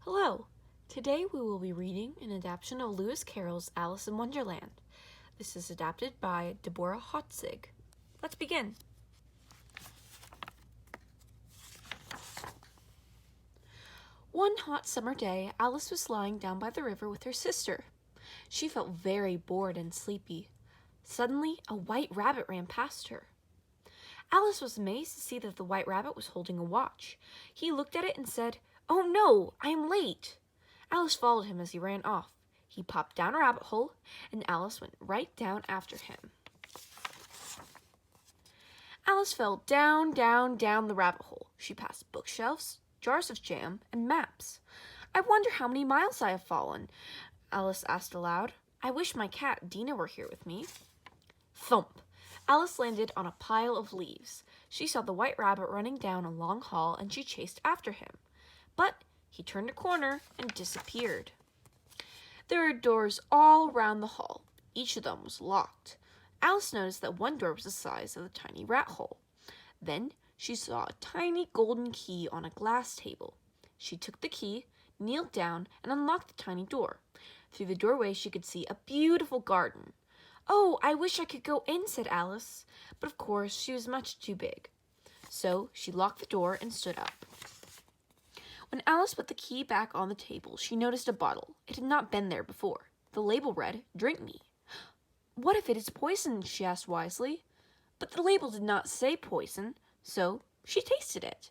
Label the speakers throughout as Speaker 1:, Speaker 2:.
Speaker 1: Hello! Today we will be reading an adaptation of Lewis Carroll's Alice in Wonderland. This is adapted by Deborah Hautzig. Let's begin. One hot summer day, Alice was lying down by the river with her sister. She felt very bored and sleepy. Suddenly, a white rabbit ran past her. Alice was amazed to see that the white rabbit was holding a watch. He looked at it and said, "Oh no, I am late." Alice followed him as he ran off. He popped down a rabbit hole, and Alice went right down after him. Alice fell down the rabbit hole. She passed bookshelves, jars of jam, and maps. "I wonder how many miles I have fallen," Alice asked aloud. "I wish my cat Dina were here with me." Thump! Alice landed on a pile of leaves. She saw the white rabbit running down a long hall, and she chased after him. But he turned a corner and disappeared. There were doors all round the hall. Each of them was locked. Alice noticed that one door was the size of a tiny rat hole. Then she saw a tiny golden key on a glass table. She took the key, kneeled down, and unlocked the tiny door. Through the doorway she could see a beautiful garden. "Oh, I wish I could go in," said Alice, but of course she was much too big. So she locked the door and stood up. When Alice put the key back on the table, she noticed a bottle. It had not been there before. The label read, "Drink me." "What if it is poison?" she asked wisely. But the label did not say poison, so she tasted it.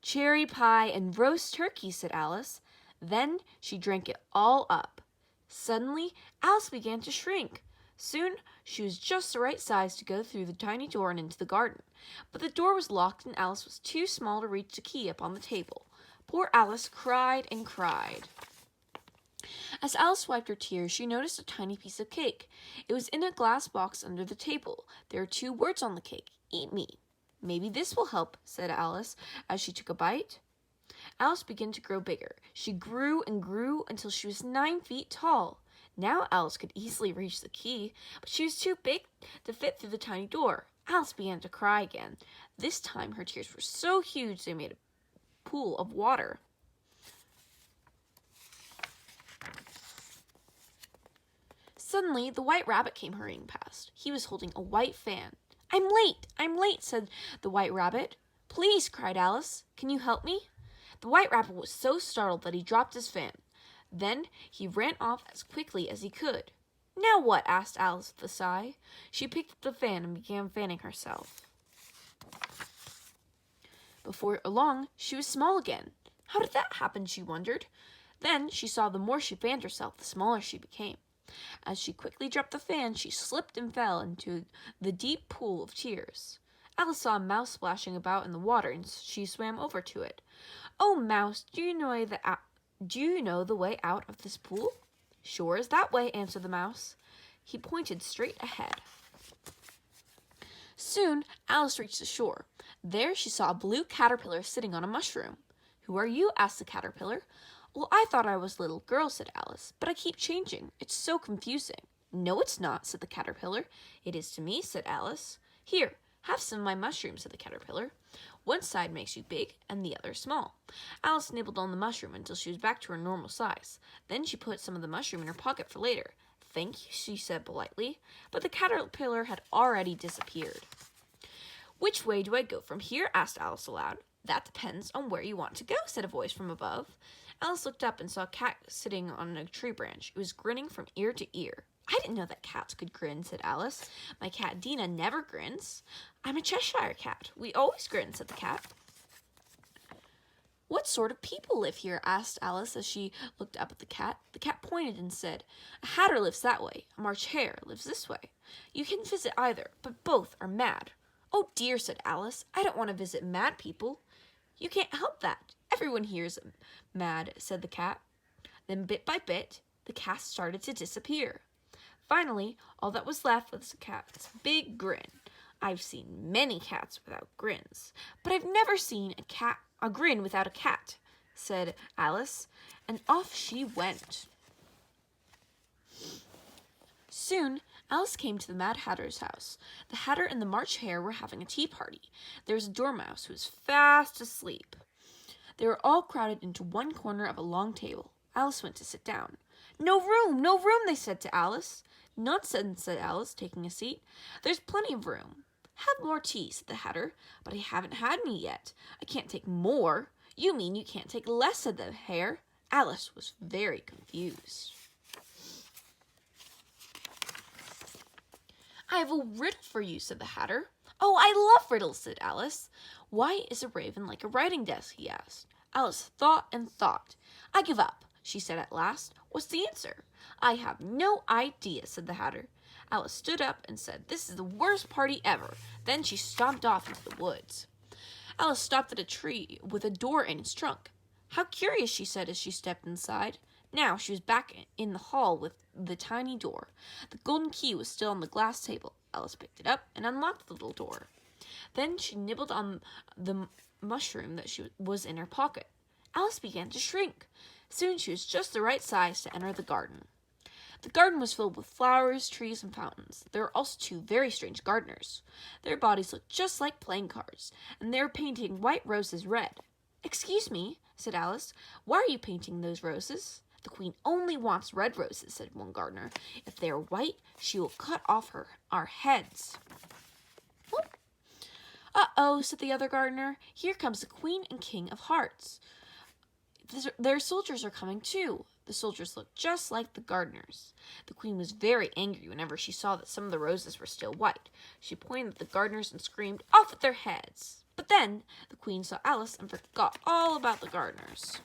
Speaker 1: Cherry pie and roast turkey," said Alice. Then she drank it all up. Suddenly, Alice began to shrink. Soon, she was just the right size to go through the tiny door and into the garden. But the door was locked and Alice was too small to reach the key up on the table. Poor Alice cried and cried. As Alice wiped her tears, she noticed a tiny piece of cake. It was in a glass box under the table. There were 2 words on the cake: "Eat me." "Maybe this will help," said Alice as she took a bite. Alice began to grow bigger. She grew and grew until she was 9 feet tall. Now Alice could easily reach the key, but she was too big to fit through the tiny door. Alice began to cry again. This time her tears were so huge they made a pool of water. Suddenly, the white rabbit came hurrying past. He was holding a white fan. I'm late," said the white rabbit. "Please," cried Alice, "can you help me?" The white rabbit was so startled that he dropped his fan. Then he ran off as quickly as he could. "Now what?" asked Alice with a sigh. She picked up the fan and began fanning herself. Before long, she was small again. How did that happen, she wondered. Then she saw the more she fanned herself, the smaller she became. As she quickly dropped the fan, she slipped and fell into the deep pool of tears. Alice saw a mouse splashing about in the water, and she swam over to it. "Oh, Mouse, do you know the way out of this pool?" "Sure is that way," answered the mouse. He pointed straight ahead. Soon Alice reached the shore. There she saw a blue caterpillar sitting on a mushroom. "Who are you?" asked the caterpillar. "Well, I thought I was a little girl," said Alice, "but I keep changing. It's so confusing." "No, it's not," said the caterpillar. "It is to me," said Alice. "Here, have some of my mushrooms," said the caterpillar. "One side makes you big and the other small." Alice nibbled on the mushroom until she was back to her normal size. Then she put some of the mushroom in her pocket for later. "Thank you," she said politely, but the caterpillar had already disappeared. "Which way do I go from here?" asked Alice aloud. "That depends on where you want to go," said a voice from above. Alice looked up and saw a cat sitting on a tree branch. It was grinning from ear to ear. "I didn't know that cats could grin," said Alice. "My cat Dina never grins." "I'm a Cheshire cat. We always grin," said the cat. "What sort of people live here?" asked Alice as she looked up at the cat. The cat pointed and said, "A hatter lives that way. A March hare lives this way. You can visit either, but both are mad." "Oh dear," said Alice. "I don't want to visit mad people." "You can't help that. Everyone here is mad," said the cat. Then bit by bit, the cat started to disappear. Finally, all that was left was the cat's big grin. "I've seen many cats without grins, but I've never seen a grin without a cat," said Alice, and off she went. Soon, Alice came to the Mad Hatter's house. The Hatter and the March Hare were having a tea party. There was a Dormouse who was fast asleep. They were all crowded into one corner of a long table. Alice went to sit down. "No room, no room," they said to Alice. "Nonsense," said Alice, taking a seat. "There's plenty of room." "Have more tea," said the Hatter. "But I haven't had any yet. I can't take more." "You mean you can't take less," said the Hare. Alice was very confused. "I have a riddle for you," said the Hatter. "Oh, I love riddles," said Alice. "Why is a raven like a writing desk?" he asked. Alice thought and thought. "I give up," she said at last. "What's the answer?" "I have no idea," said the Hatter. Alice stood up and said, "This is the worst party ever." Then she stomped off into the woods. Alice stopped at a tree with a door in its trunk. "How curious," she said as she stepped inside. Now she was back in the hall with the tiny door. The golden key was still on the glass table. Alice picked it up and unlocked the little door. Then she nibbled on the mushroom that was in her pocket. Alice began to shrink. Soon she was just the right size to enter the garden. The garden was filled with flowers, trees, and fountains. There were also two very strange gardeners. Their bodies looked just like playing cards, and they were painting white roses red. "Excuse me," said Alice, "why are you painting those roses?" "The queen only wants red roses," said one gardener. "If they are white, she will cut off our heads." "What?" "Uh-oh," said the other gardener. "Here comes the Queen and King of Hearts. Their soldiers are coming too." The soldiers looked just like the gardeners. The queen was very angry whenever she saw that some of the roses were still white. She pointed at the gardeners and screamed, "Off with their heads!" But then the queen saw Alice and forgot all about the gardeners.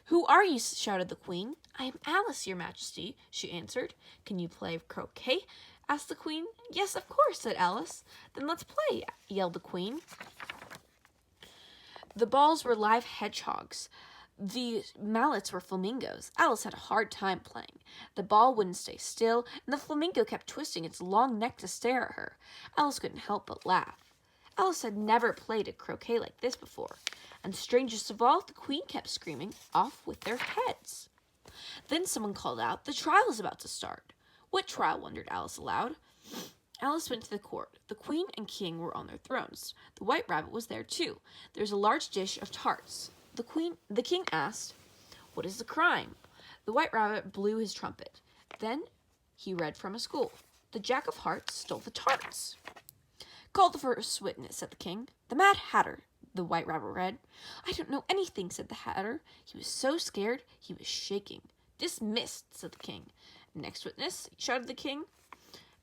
Speaker 1: "Who are you?" shouted the queen. "I am Alice, your majesty," she answered. "Can you play croquet?" asked the queen. "Yes, of course," said Alice. "Then let's play," yelled the queen. The balls were live hedgehogs. The mallets were flamingos. Alice had a hard time playing. The ball wouldn't stay still, and the flamingo kept twisting its long neck to stare at her. Alice couldn't help but laugh. Alice had never played at croquet like this before, and strangest of all, the queen kept screaming, "Off with their heads!" Then someone called out, "The trial is about to start." "What trial?" wondered Alice aloud. Alice went to the court. The queen and king were on their thrones. The white rabbit was there too. There was a large dish of tarts. The king asked, "What is the crime?" The white rabbit blew his trumpet. Then he read from a scroll. "The Jack of Hearts stole the tarts." "Call the first witness," said the king. "The Mad Hatter," the white rabbit read. "I don't know anything," said the Hatter. He was so scared he was shaking. "Dismissed," said the king. "Next witness," shouted the king.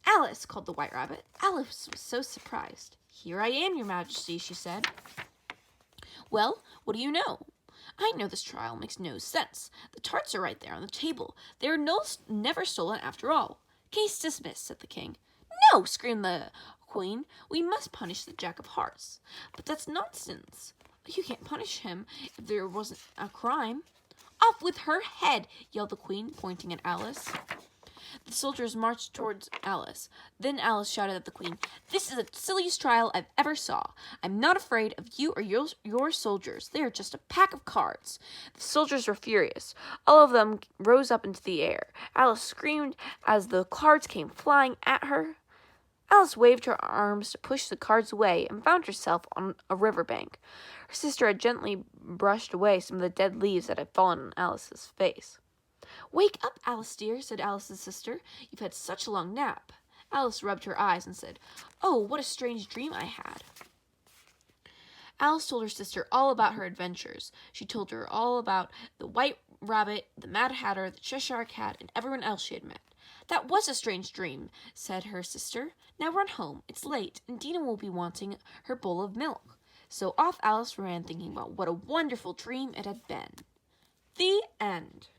Speaker 1: "Alice," called the white rabbit. Alice was so surprised. "Here I am, your majesty," she said. "Well, what do you know?" "I know this trial makes no sense. The tarts are right there on the table. They are never stolen after all." "Case dismissed," said the king. "No!" screamed the queen. "We must punish the Jack of Hearts." "But that's nonsense. You can't punish him if there wasn't a crime." "Off with her head!" yelled the queen, pointing at Alice. The soldiers marched towards Alice. Then Alice shouted at the queen, "This is the silliest trial I've ever saw. I'm not afraid of you or your soldiers. They are just a pack of cards." The soldiers were furious. All of them rose up into the air. Alice screamed as the cards came flying at her. Alice waved her arms to push the cards away and found herself on a riverbank. Her sister had gently brushed away some of the dead leaves that had fallen on Alice's face. "Wake up, Alice dear," said Alice's sister. "You've had such a long nap." Alice rubbed her eyes and said, "Oh, what a strange dream I had." Alice told her sister all about her adventures. She told her all about the White Rabbit, the Mad Hatter, the Cheshire Cat, and everyone else she had met. "That was a strange dream," said her sister. "Now run home. It's late, and Dina will be wanting her bowl of milk." So off Alice ran, thinking about what a wonderful dream it had been. The end.